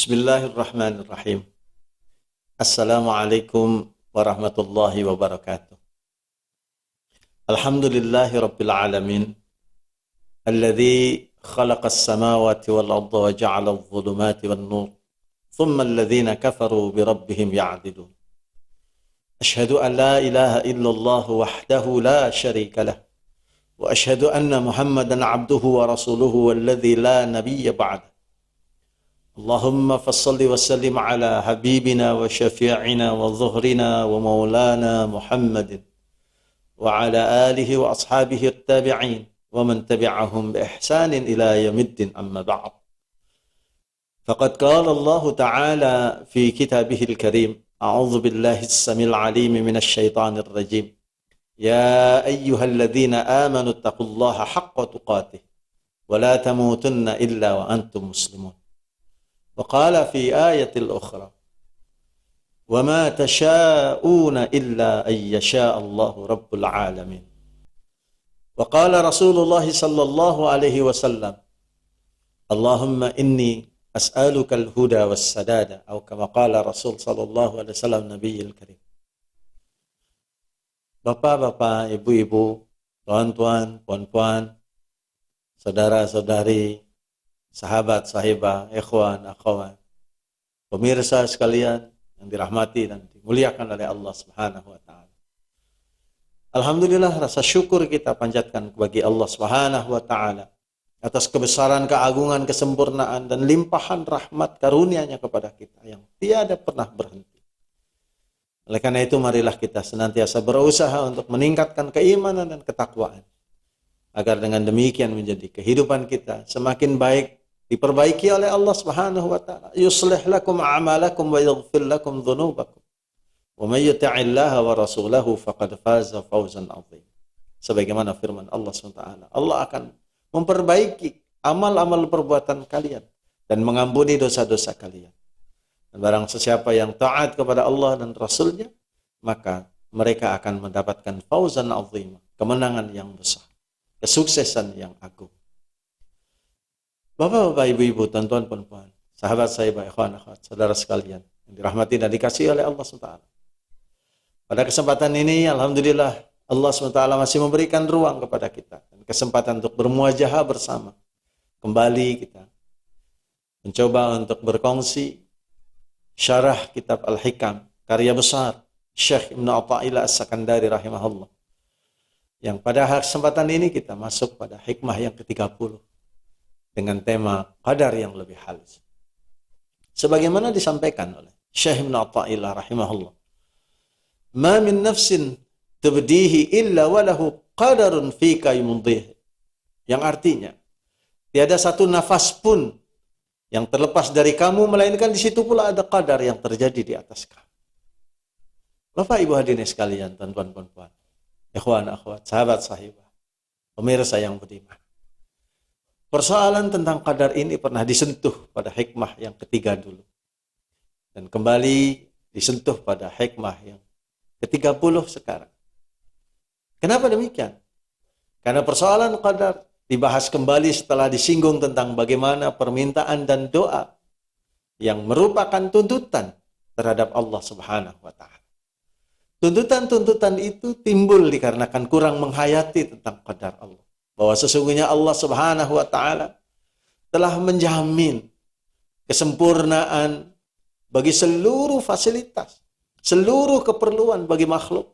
Bismillahirrahmanirrahim. Assalamualaikum warahmatullahi wabarakatuh. Alhamdulillahi rabbil alamin. Alladhi khalaqas samawati wal arda wa ja'ala adh-dhulumati wan nur. Thumma alladhina kafaru bi rabbihim ya'dilun. Ashhadu an la ilaha illallah wahdahu la sharika lah. Wa ashhadu anna Muhammadan abduhu wa rasuluhu walladhi la nabiyya ba'dah. Allahumma fassalli wa sallim ala habibina wa syafi'ina wa zuhrina wa maulana Muhammadin wa ala alihi wa ashabihi at-tabi'in wa man tabi'ahum bi ihsanin ila yaumiddin amma ba'd. Faqad qala Allah ta'ala fi kitabih al-karim, a'udzu billahi as-samil 'alim minasy syaithanir rajim. Ya ayyuhalladzina amanu taqullaha haqqa tuqatih wa la tamutunna illa wa antum muslimun. وقال في آية الأخرى وما تشاءون إلا أن يشاء الله رب العالمين. وقال رسول الله صلى الله عليه وسلم اللهم إني أسألك الهدى والسداد أو كما قال رسول صلى الله عليه وسلم نبي الكريم. Bapak-bapak, ibu-ibu, tuan-tuan, puan-puan, saudara-saudari, sahabat, sahibah, ikhwan, akhwat, pemirsa sekalian yang dirahmati dan dimuliakan oleh Allah Subhanahu wa taala. Alhamdulillah, rasa syukur kita panjatkan bagi Allah Subhanahu wa taala atas kebesaran, keagungan, kesempurnaan dan limpahan rahmat karunia-Nya kepada kita yang tiada pernah berhenti. Oleh karena itu marilah kita senantiasa berusaha untuk meningkatkan keimanan dan ketakwaan agar dengan demikian menjadi kehidupan kita semakin baik, diperbaiki oleh Allah Subhanahu wa taala. Yuslih lakum a'malakum wa yaghfir lakum dhunubakum. Wa may yuti'illaha wa rasulahu faqad faza fawzan 'azim. Sebagaimana firman Allah Subhanahu wa taala, Allah akan memperbaiki amal-amal perbuatan kalian dan mengampuni dosa-dosa kalian. Dan barang sesiapa yang taat kepada Allah dan Rasul-Nya, maka mereka akan mendapatkan fawzan 'azim, kemenangan yang besar, kesuksesan yang agung. Bapak-bapak, ibu-ibu, tuan-tuan, puan-puan, sahabat saya, ikhwan, akhwat, saudara sekalian yang dirahmati dan dikasihi oleh Allah SWT. Pada kesempatan ini, alhamdulillah, Allah SWT masih memberikan ruang kepada kita dan kesempatan untuk bermuajahah bersama. Kembali kita mencoba untuk berkongsi syarah kitab Al-Hikam, karya besar Syekh Ibn Atha'illah As-Sakandari rahimahullah. Yang pada kesempatan ini kita masuk pada hikmah yang ke-30 dengan tema qadar yang lebih halus. Sebagaimana disampaikan oleh Syekh Ibn Atha'illah rahimahullah, ma min nafsin tubdihi illa walahu qadarun fika yumdih. Yang artinya, tiada satu nafas pun yang terlepas dari kamu, melainkan di situ pula ada qadar yang terjadi di atas kamu. Bapak, ibu hadirin sekalian, tuan-tuan, puan-puan, ikhwan, akhwat, sahabat, sahibah, pemirsa yang budiman. Persoalan tentang qadar ini pernah disentuh pada hikmah yang ketiga dulu. Dan kembali disentuh pada hikmah yang ke-30 sekarang. Kenapa demikian? Karena persoalan qadar dibahas kembali setelah disinggung tentang bagaimana permintaan dan doa yang merupakan tuntutan terhadap Allah Subhanahu wa taala. Tuntutan-tuntutan itu timbul dikarenakan kurang menghayati tentang qadar Allah. Bahwa sesungguhnya Allah Subhanahu wa taala telah menjamin kesempurnaan bagi seluruh fasilitas, seluruh keperluan bagi makhluk.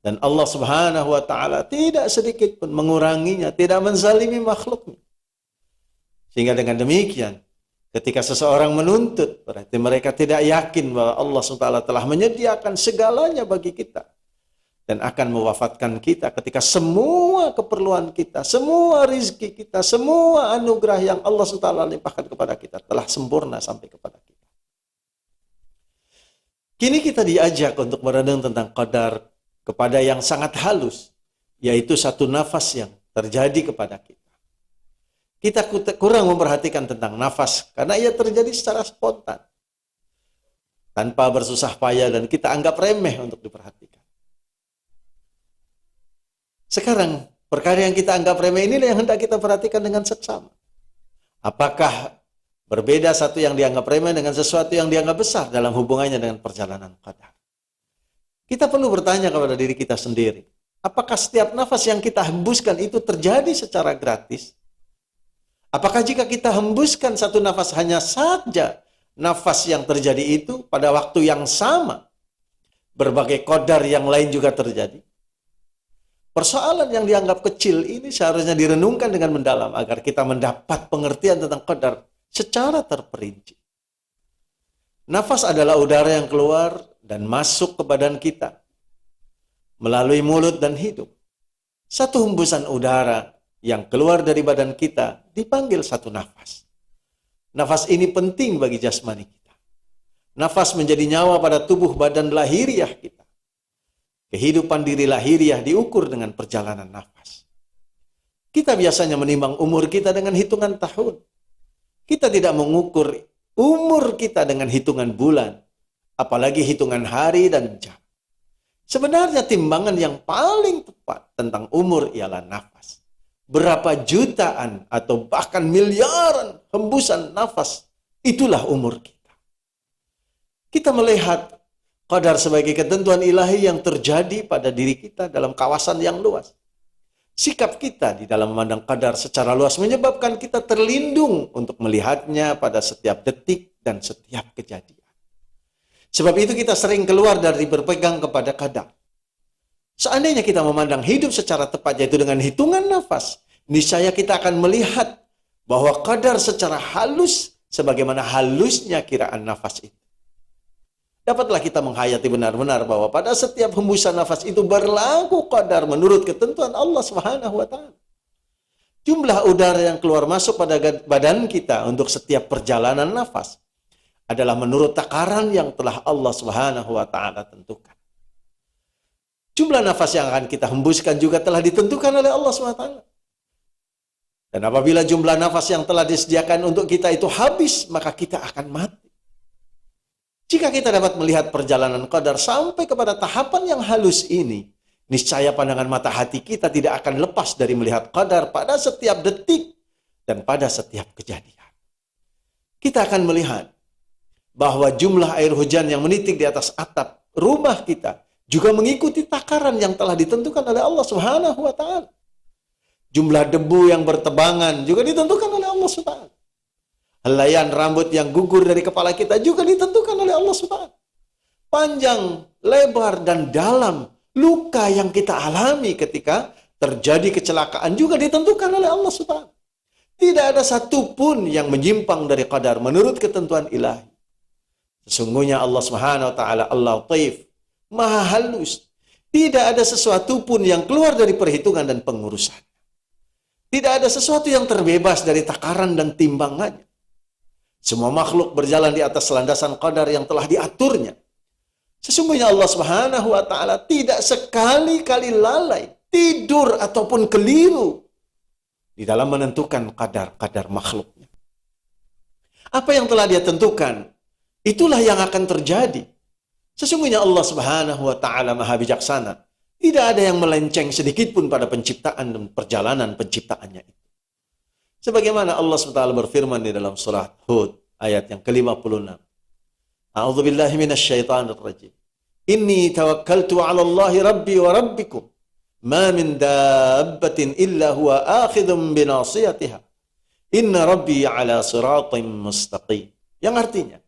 Dan Allah Subhanahu wa taala tidak sedikit pun menguranginya, tidak menzalimi makhluknya. Sehingga dengan demikian, ketika seseorang menuntut, berarti mereka tidak yakin bahwa Allah Subhanahu wa taala telah menyediakan segalanya bagi kita dan akan mewafatkan kita ketika semua keperluan kita, semua rizki kita, semua anugerah yang Allah SWT limpahkan kepada kita telah sempurna sampai kepada kita. Kini kita diajak untuk merenung tentang qadar kepada yang sangat halus, yaitu satu nafas yang terjadi kepada kita. Kita kurang memperhatikan tentang nafas karena ia terjadi secara spontan, tanpa bersusah payah, dan kita anggap remeh untuk diperhatikan. Sekarang, perkara yang kita anggap remeh inilah yang hendak kita perhatikan dengan seksama. Apakah Berbeda satu yang dianggap remeh dengan sesuatu yang dianggap besar dalam hubungannya dengan perjalanan qadar. Kita perlu bertanya kepada diri kita sendiri, apakah setiap nafas yang kita hembuskan itu terjadi secara gratis? Apakah jika kita hembuskan satu nafas hanya saja nafas yang terjadi itu pada waktu yang sama, berbagai qadar yang lain juga terjadi? Persoalan yang dianggap kecil ini seharusnya direnungkan dengan mendalam agar kita mendapat pengertian tentang qadar secara terperinci. Nafas adalah udara yang keluar dan masuk ke badan kita melalui mulut dan hidung. Satu hembusan udara yang keluar dari badan kita dipanggil satu nafas. Nafas ini penting bagi jasmani kita. Nafas menjadi nyawa pada tubuh badan lahiriah kita. Kehidupan diri lahiriah diukur dengan perjalanan nafas. Kita biasanya menimbang umur kita dengan hitungan tahun. Kita tidak mengukur umur kita dengan hitungan bulan, apalagi hitungan hari dan jam. Sebenarnya timbangan yang paling tepat tentang umur ialah nafas. Berapa jutaan atau bahkan miliaran hembusan nafas, itulah umur kita. Kita melihat qadar sebagai ketentuan ilahi yang terjadi pada diri kita dalam kawasan yang luas. Sikap kita di dalam memandang qadar secara luas menyebabkan kita terlindung untuk melihatnya pada setiap detik dan setiap kejadian. Sebab itu kita sering keluar dari berpegang kepada qadar. Seandainya kita memandang hidup secara tepat, yaitu dengan hitungan nafas, niscaya kita akan melihat bahwa qadar secara halus sebagaimana halusnya kiraan nafas itu. Dapatlah kita menghayati benar-benar bahwa pada setiap hembusan nafas itu berlaku qadar menurut ketentuan Allah Subhanahu wa taala. Jumlah udara yang keluar masuk pada badan kita untuk setiap perjalanan nafas adalah menurut takaran yang telah Allah Subhanahu wa taala tentukan. Jumlah nafas yang akan kita hembuskan juga telah ditentukan oleh Allah Subhanahu wa taala. Dan apabila jumlah nafas yang telah disediakan untuk kita itu habis, maka kita akan mati. Jika kita dapat melihat perjalanan qadar sampai kepada tahapan yang halus ini, niscaya pandangan mata hati kita tidak akan lepas dari melihat qadar pada setiap detik dan pada setiap kejadian. Kita akan melihat bahwa jumlah air hujan yang menitik di atas atap rumah kita juga mengikuti takaran yang telah ditentukan oleh Allah Subhanahu wa taala. Jumlah debu yang bertebangan juga ditentukan oleh Allah Subhanahu. Helaian rambut yang gugur dari kepala kita juga ditentukan oleh Allah SWT. Panjang, lebar, dan dalam luka yang kita alami ketika terjadi kecelakaan juga ditentukan oleh Allah SWT. Tidak ada satupun yang menyimpang dari qadar menurut ketentuan ilahi. Sesungguhnya Allah Subhanahu wa taala Al-Latif, Maha halus. Tidak ada sesuatu pun yang keluar dari perhitungan dan pengurusan. Tidak ada sesuatu yang terbebas dari takaran dan timbangannya. Semua makhluk berjalan di atas landasan qadar yang telah diaturnya. Sesungguhnya Allah Subhanahu wa taala tidak sekali-kali lalai, tidur ataupun keliru di dalam menentukan qadar makhluknya. Apa yang telah Dia tentukan, itulah yang akan terjadi. Sesungguhnya Allah Subhanahu wa taala Maha bijaksana. Tidak ada yang melenceng sedikit pun pada penciptaan dan perjalanan penciptaannya itu. Sebagaimana Allah SWT berfirman di dalam surah Hud ayat yang ke-56. A'udzubillahi minasyaitonir rajim. Inni tawakkaltu 'ala Allahi rabbi wa rabbikum. Ma min dabbatin illa huwa akhidhun binasiyatiha. Inna rabbi 'ala siratim mustaqim. Yang artinya,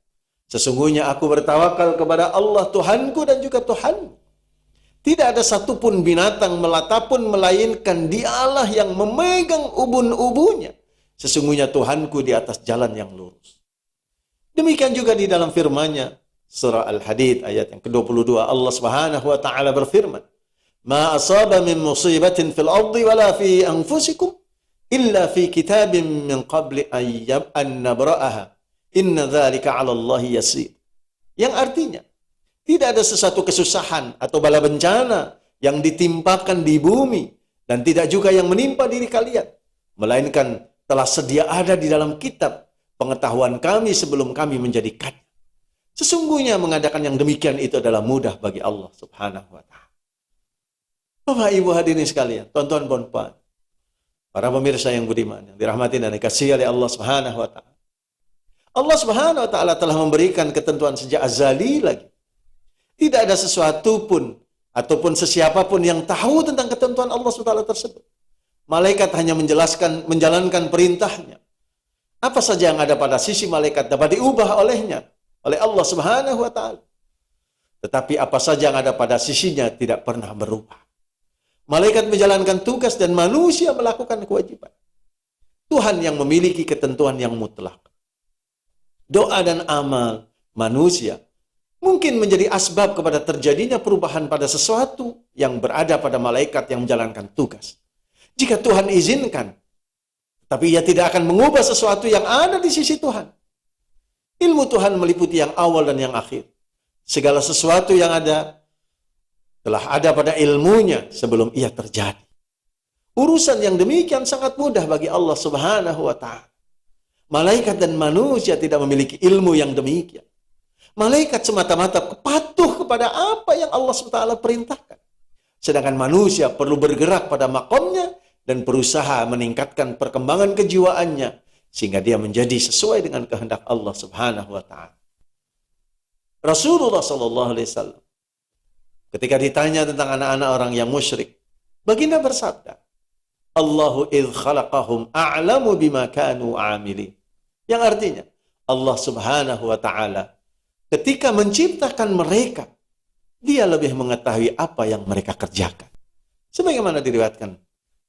sesungguhnya aku bertawakal kepada Allah Tuhanku dan juga Tuhanmu. Tidak ada satupun binatang melata pun melainkan Dialah yang memegang ubun-ubunnya. Sesungguhnya Tuhanku di atas jalan yang lurus. Demikian juga di dalam firman-Nya surah Al-Hadid ayat yang ke-22 Allah Subhanahu wa taala berfirman, "Ma asaba min musibatin fil ardi wala fi anfusikum illa fi kitabin min qabli an nabra'aha. Inna dzalika 'ala Allahi yasir." Yang artinya, tidak ada sesuatu kesusahan atau bala bencana yang ditimpakan di bumi dan tidak juga yang menimpa diri kalian, melainkan telah sedia ada di dalam kitab pengetahuan kami sebelum kami menjadikannya. Sesungguhnya mengadakan yang demikian itu adalah mudah bagi Allah Subhanahu wa taala. Bapak Ibu hadirin sekalian, tuan-tuan dan puan, para pemirsa yang budiman yang dirahmati dan dikasihi oleh Allah Subhanahu wa taala. Allah Subhanahu wa taala telah memberikan ketentuan sejak azali lagi. Tidak ada sesuatu pun ataupun sesiapapun yang tahu tentang ketentuan Allah Subhanahu wa taala tersebut. Malaikat hanya menjalankan perintahnya. Apa saja yang ada pada sisi malaikat dapat diubah oleh Allah Subhanahu wa taala. Tetapi apa saja yang ada pada sisinya tidak pernah berubah. Malaikat menjalankan tugas dan manusia melakukan kewajiban. Tuhan yang memiliki ketentuan yang mutlak. Doa dan amal manusia mungkin menjadi asbab kepada terjadinya perubahan pada sesuatu yang berada pada malaikat yang menjalankan tugas. Jika Tuhan izinkan, tapi ia tidak akan mengubah sesuatu yang ada di sisi Tuhan. Ilmu Tuhan meliputi yang awal dan yang akhir. Segala sesuatu yang ada telah ada pada ilmunya sebelum ia terjadi. Urusan yang demikian sangat mudah bagi Allah Subhanahu wa taala. Malaikat dan manusia tidak memiliki ilmu yang demikian. Malaikat semata-mata patuh kepada apa yang Allah SWT perintahkan. Sedangkan manusia perlu bergerak pada makomnya dan berusaha meningkatkan perkembangan kejiwaannya sehingga dia menjadi sesuai dengan kehendak Allah Subhanahu wa taala. Rasulullah sallallahu alaihi wasallam ketika ditanya tentang anak-anak orang yang musyrik, baginda bersabda, Allahu idh khalaqahum a'lamu bima kanu amilin. Yang artinya, Allah Subhanahu wa taala ketika menciptakan mereka, dia lebih mengetahui apa yang mereka kerjakan. Sebagaimana diriwayatkan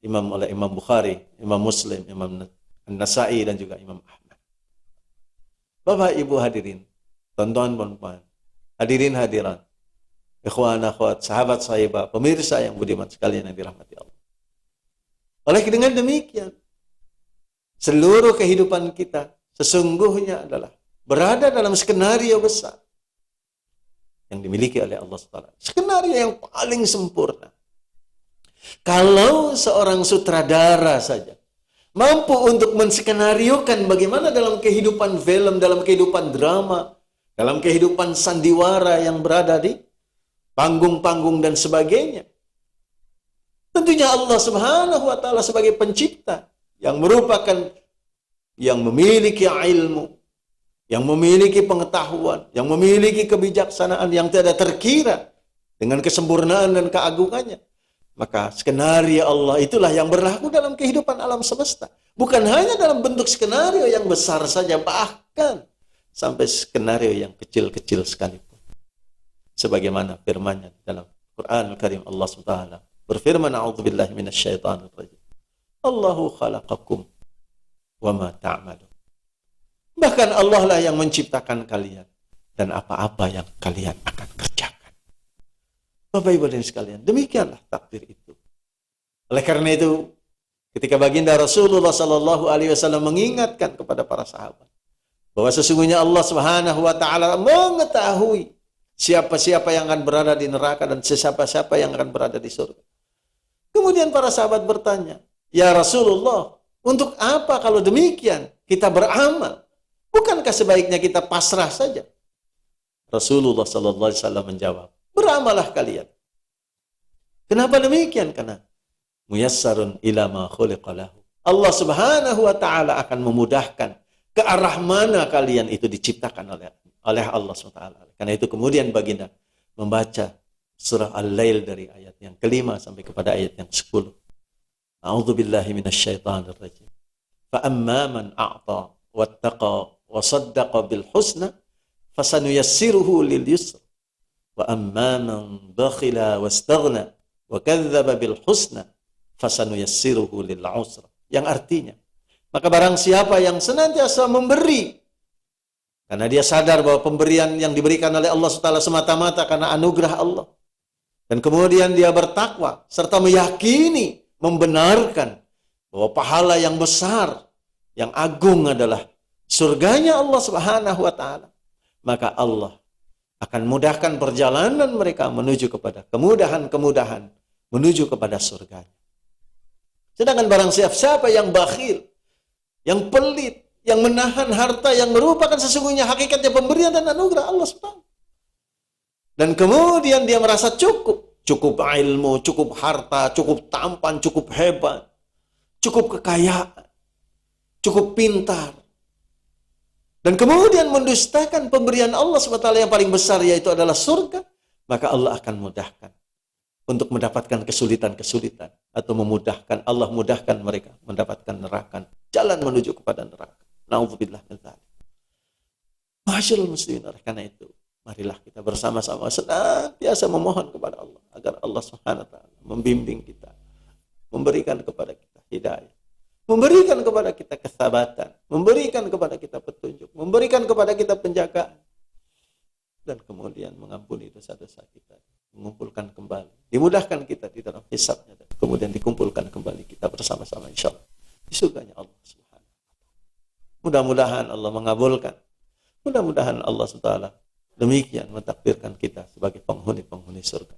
oleh Imam Bukhari, Imam Muslim, Imam An-Nasai dan juga Imam Ahmad. Bapak Ibu hadirin, tonton-tonton, hadirin hadirat, ikhwan akhwat, sahabat sahibat, pemirsa yang budiman sekalian yang dirahmati Allah. Oleh dengan demikian, seluruh kehidupan kita sesungguhnya adalah berada dalam skenario besar yang dimiliki oleh Allah SWT. Skenario yang paling sempurna. Kalau seorang sutradara saja mampu untuk menskenariokan bagaimana dalam kehidupan film, dalam kehidupan drama, dalam kehidupan sandiwara yang berada di panggung-panggung dan sebagainya. Tentunya Allah Subhanahu wa taala sebagai pencipta yang merupakan yang memiliki ilmu, yang memiliki pengetahuan, yang memiliki kebijaksanaan yang tidak terkira dengan kesempurnaan dan keagungannya. Maka skenario Allah itulah yang berlaku dalam kehidupan alam semesta. Bukan hanya dalam bentuk skenario yang besar saja, bahkan sampai skenario yang kecil-kecil sekalipun. Sebagaimana firman-Nya dalam Quran Al-Karim, Allah SWT berfirman, A'udzubillahi minasyaitonir rajim. Allahu khalaqakum wa ma ta'malun. Bahkan Allah lah yang menciptakan kalian dan apa-apa yang kalian akan kerjakan. Bapak Ibu dan sekalian, demikianlah takdir itu. Oleh karena itu, ketika baginda Rasulullah sallallahu alaihi wasallam mengingatkan kepada para sahabat bahwa sesungguhnya Allah Subhanahu wa taala mengetahui siapa-siapa yang akan berada di neraka dan siapa-siapa yang akan berada di surga. Kemudian para sahabat bertanya, "Ya Rasulullah, untuk apa kalau demikian kita beramal? Bukankah sebaiknya kita pasrah saja?" Rasulullah sallallahu alaihi wasallam menjawab, "Beramallah kalian." Kenapa demikian? Karena muyassarun ila ma khuliqa lahu. Allah Subhanahu wa taala akan memudahkan ke arah mana kalian itu diciptakan oleh Allah SWT. Karena itu kemudian baginda membaca surah Al-Lail dari ayat yang kelima sampai kepada ayat yang 10. A'udzubillahi minasyaitonir rajim. Fa amma man a'ta wattaqa wa saddaqa bil husna fasanuyassiruhu lil yusra. Wa amma man bakhila wastaghna wa kadzdzaba bil husna fasanuyassiruhu lil usra. Yang artinya, maka barang siapa yang senantiasa memberi karena dia sadar bahwa pemberian yang diberikan oleh Allah SWT semata-mata karena anugerah Allah, dan kemudian dia bertakwa serta meyakini, membenarkan bahwa pahala yang besar, yang agung adalah surganya Allah Subhanahu wa taala, maka Allah akan mudahkan perjalanan mereka menuju kepada kemudahan-kemudahan, menuju kepada surganya. Sedangkan barang siapa yang bakhil, yang pelit, yang menahan harta yang merupakan sesungguhnya hakikatnya pemberian dan anugerah Allah SWT, dan kemudian dia merasa cukup ilmu, cukup harta, cukup tampan, cukup hebat, cukup kekayaan, cukup pintar, dan kemudian mendustakan pemberian Allah SWT yang paling besar, yaitu adalah surga, maka Allah akan mudahkan untuk mendapatkan kesulitan-kesulitan, atau memudahkan, Allah mudahkan mereka mendapatkan neraka, jalan menuju kepada neraka. Na'udzubillah min dzalik. Masyaallah muslimin, karena itu marilah kita bersama-sama senantiasa memohon kepada Allah agar Allah Subhanahu wa taala membimbing kita, memberikan kepada kita hidayah, memberikan kepada kita kesabatan, memberikan kepada kita petunjuk, memberikan kepada kita penjagaan, dan kemudian mengampuni dosa-dosa kita, mengumpulkan kembali, dimudahkan kita di dalam hisabnya, dan kemudian dikumpulkan kembali kita bersama-sama insyaallah di surganya Allah Subhanahu wa taala. Mudah-mudahan Allah mengabulkan. Mudah-mudahan Allah SWT demikian mentakdirkan kita sebagai penghuni-penghuni surga.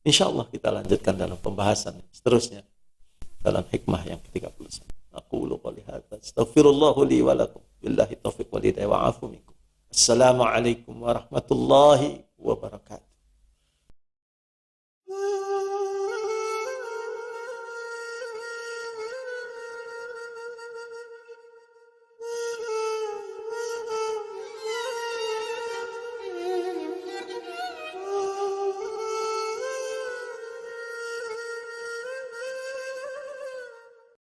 InsyaAllah kita lanjutkan dalam pembahasan seterusnya dalam hikmah yang ke-31. Aqulu qouli hadza astaghfirullah li wa lakum billahi taufiq wal hidayah wa afu minkum. Assalamualaikum warahmatullahi